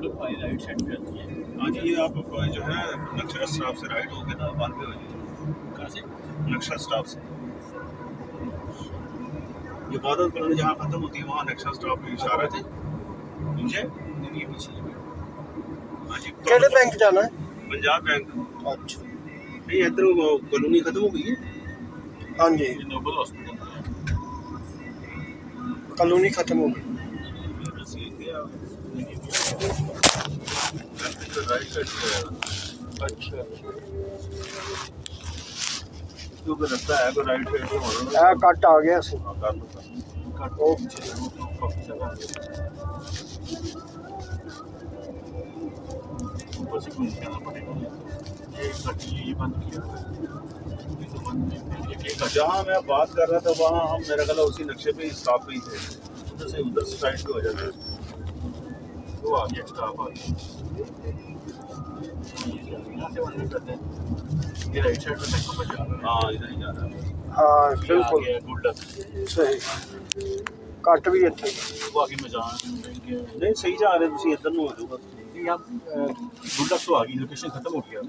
Right side पे आती है। हाँ जी, ये आप जो है नक्शा स्टाफ से राइट होके ना वन पे हो जाए। कहाँ से? नक्शा स्टाफ से ये बादल कॉलोनी जहाँ खत्म होती है वहाँ नक्शा स्टाफ में इशारा थे मुझे नहीं पीछे। हाँ जी। केड़े बैंक जाना है? पंजाब बैंक। अच्छा नहीं इधर वो कॉलोनी खत्म हो गई है। हाँ जी, ये नोबल हॉस्पिटल है। कॉलोनी खत्म हो गई। राइट साइड पे अच्छा क्योंकि रास्ता है तो राइट साइड पे होना ए कट आ गया सी। हाँ, कर लो। कट ओ काफी जगह ऊपर से घूम के आना पड़ेगा। ये कट ये बंद किया हुआ है। ये तो बंद नहीं है। ये कट जहाँ मैं बात कर रहा था वहाँ हम मेरा ख्याल है उसी नक्शे पे ही स्टॉप पे ही थे। उधर से साइड पे हो जाते हैं। वो आ गया स्टाफ आ गया। यहाँ से बंद करते हैं। ये राइट साइड पे देखो पर जा रहा है। हाँ इधर ही जा रहा है। हाँ ये आ बिल्कुल गया गुड लक। सही, कट भी इत्थे। वो आगे मैं जान नहीं सही जा रहे तुम इधर ਨੂੰ ਹੋ ਜਾਓ बस। यहाँ गुड लक तो आ गई, लोकेशन खत्म हो गया।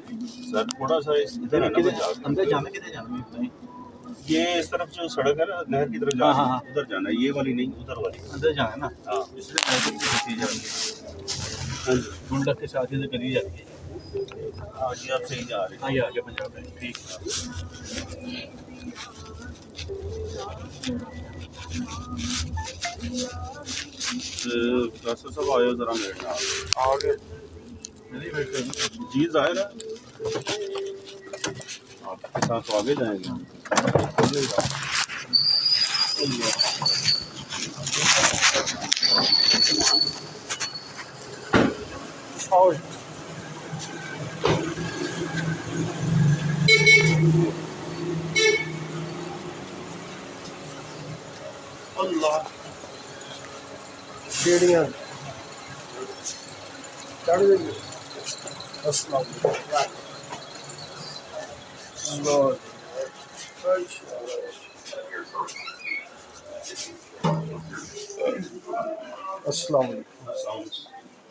सर थोड़ा सा इधर है ना अंदर जाना किधर जाना है इतना ही? ये इस तरफ जो सड़क है ना नहर की तरफ जा हाँ, हाँ। उधर जाना है। ये वाली नहीं उधर वाली। अंदर जाना है ना। हाँ इसलिए मैं भी चलती जा रही है। गुड लक के साथ ही करी जा रही है। हाँ जी आप सही जा रहे हाँ ये आ गया पंजाब बैंक। ठीक डॉक्टर साहब आयो जरा मेरे नाल आगे नहीं वेट करना। जी जाहिर है आपके साथ तो आगे जाएंगे। और अल्लाह सीढ़ियाँ चढ़ गई। अस्सलाम अस्सलाम वालेकुम।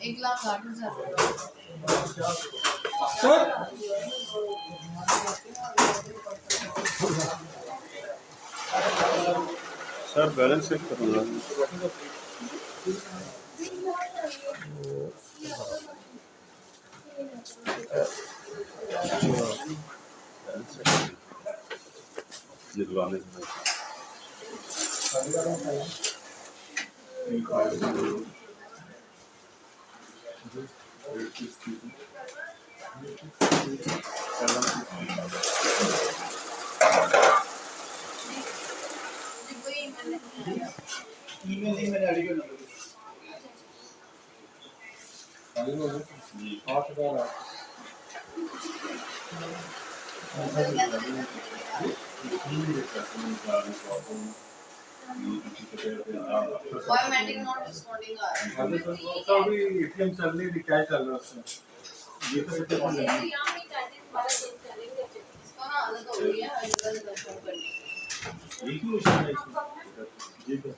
1,60,000 सर बैलेंस चेक करूँगा। निकलवाने Biometric not responding are. अभी एटीएम चल नहीं रही, क्या चल रहा है उसमें? ये तो इसको ना आदत हो गई है इधर दर्शन करने की। एक ही मशीन है इसमें। जी तो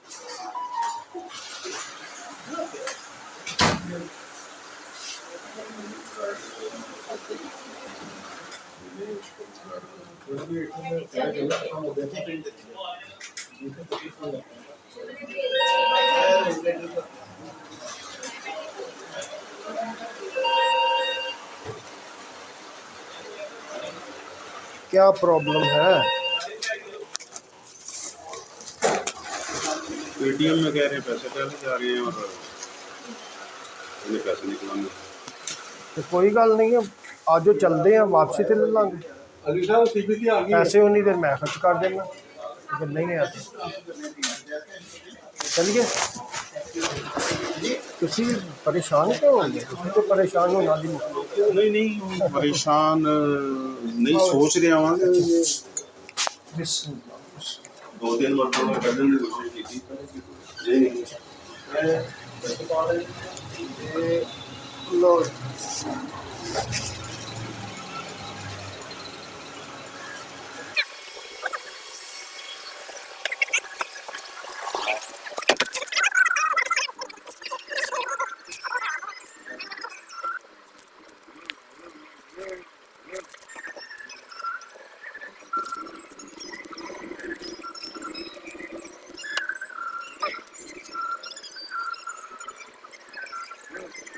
क्या प्रॉब्लम है? पेटीएम में कह रहे हैं पैसे पहले जा रहे हैं और पैसे निकलाने। तो कोई गल नहीं है, आज चलते हैं वापसी तो ले लांगे। अली साहब सीबीसी आ गई है। पैसे उन्नी देर मैं खर्च कर देना, अगर नहीं है तो चलिए। तुसी परेशान क्यों हो गए? तुसी तो परेशान होना दी नहीं परेशान नहीं सोच रहे आवांगे। 2-3 मरतबा करने की कोशिश की थी। लॉर्ड है